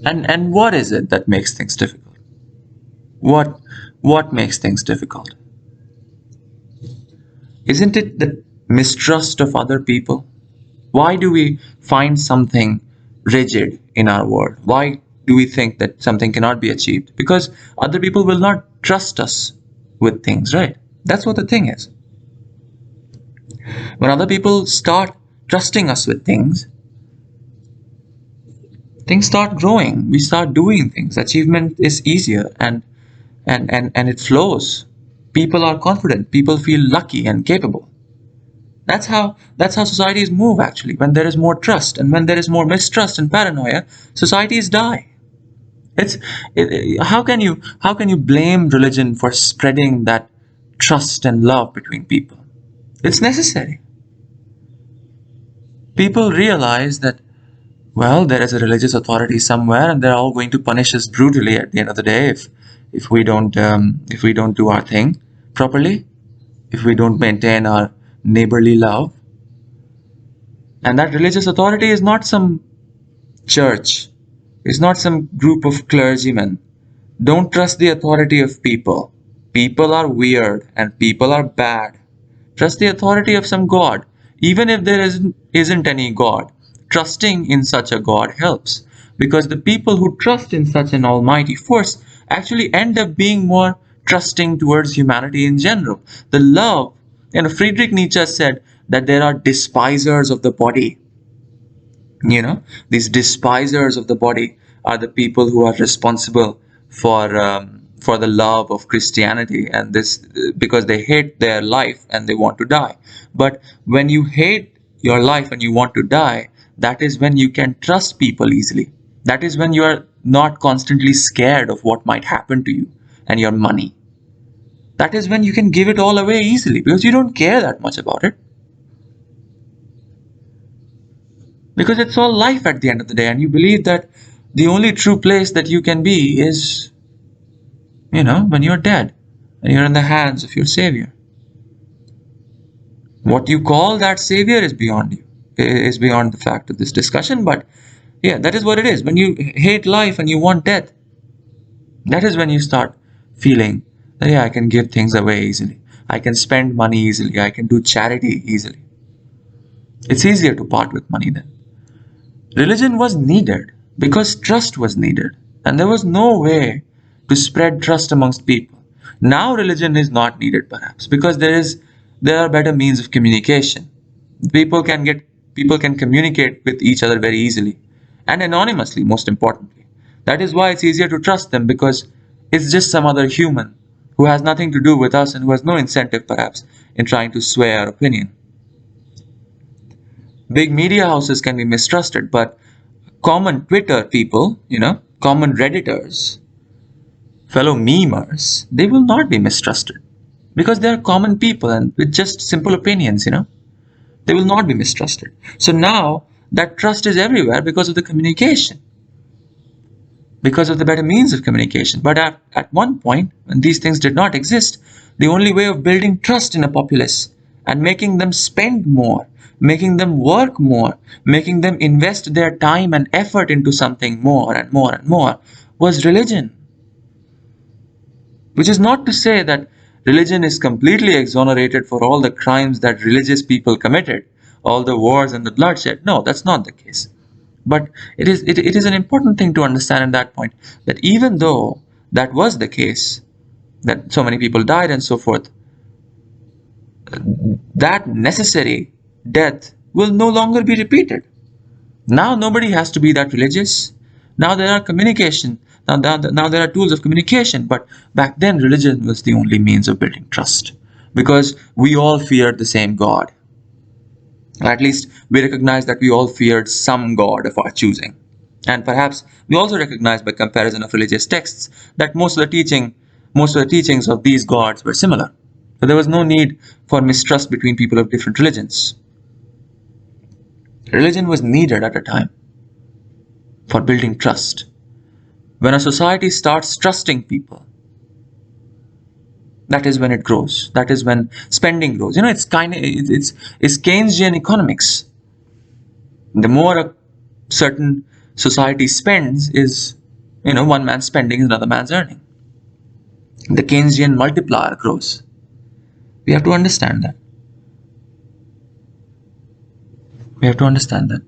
And what is it that makes things difficult? What what makes things difficult? Isn't it the mistrust of other people? Why do we find something rigid in our world? Why do we think that something cannot be achieved? Because other people will not trust us with things, right? That's what the thing is. When other people start trusting us with things, things start growing. We start doing things. Achievement is easier and it flows. People are confident. People feel lucky and capable. That's how societies move actually. When there is more trust and when there is more mistrust and paranoia, societies die. It's how can you blame religion for spreading that trust and love between people? It's necessary. People realize that, well, there is a religious authority somewhere, and they're all going to punish us brutally at the end of the day if we don't do our thing properly, if we don't maintain our neighborly love. And that religious authority is not some church, it's not some group of clergymen. Don't trust the authority of people. People are weird and people are bad. Trust the authority of some God. Even if there isn't any God, trusting in such a God helps. Because the people who trust in such an almighty force actually end up being more trusting towards humanity in general. The love, Friedrich Nietzsche said that there are despisers of the body. These despisers of the body are the people who are responsible for the love of Christianity, and this because they hate their life and they want to die. But when you hate your life and you want to die, that is when you can trust people easily. That is when you are not constantly scared of what might happen to you and your money. That is when you can give it all away easily because you don't care that much about it. Because it's all life at the end of the day, and you believe that the only true place that you can be is, when you're dead and you're in the hands of your savior. What you call that savior is beyond you, is beyond the fact of this discussion, but yeah, that is what it is. When you hate life and you want death, that is when you start feeling that, yeah, I can give things away easily, I can spend money easily, I can do charity easily. It's easier to part with money then. Religion was needed because trust was needed, and there was no way to spread trust amongst people. Now religion is not needed perhaps because there are better means of communication. People can communicate with each other very easily and anonymously, most importantly. That is why it's easier to trust them, because it's just some other human who has nothing to do with us and who has no incentive perhaps in trying to sway our opinion. Big media houses can be mistrusted, but common Twitter people, common Redditors, fellow memers, they will not be mistrusted because they are common people and with just simple opinions, they will not be mistrusted. So now that trust is everywhere because of the communication, because of the better means of communication. But at one point, when these things did not exist, the only way of building trust in a populace and making them spend more, making them work more, making them invest their time and effort into something more and more and more was religion. Which is not to say that religion is completely exonerated for all the crimes that religious people committed, all the wars and the bloodshed. No, that's not the case. But it is an important thing to understand at that point that even though that was the case, that so many people died and so forth, that necessary death will no longer be repeated. Now nobody has to be that religious. Now there are communication. Now there are tools of communication. But back then religion was the only means of building trust because we all feared the same God. Or at least we recognized that we all feared some God of our choosing. And perhaps we also recognized by comparison of religious texts that most of the teachings of these gods were similar. So there was no need for mistrust between people of different religions. Religion was needed at a time for building trust. When a society starts trusting people, that is when it grows. That is when spending grows. It's Keynesian economics. The more a certain society spends is, one man's spending is another man's earning. The Keynesian multiplier grows. We have to understand that. We have to understand that.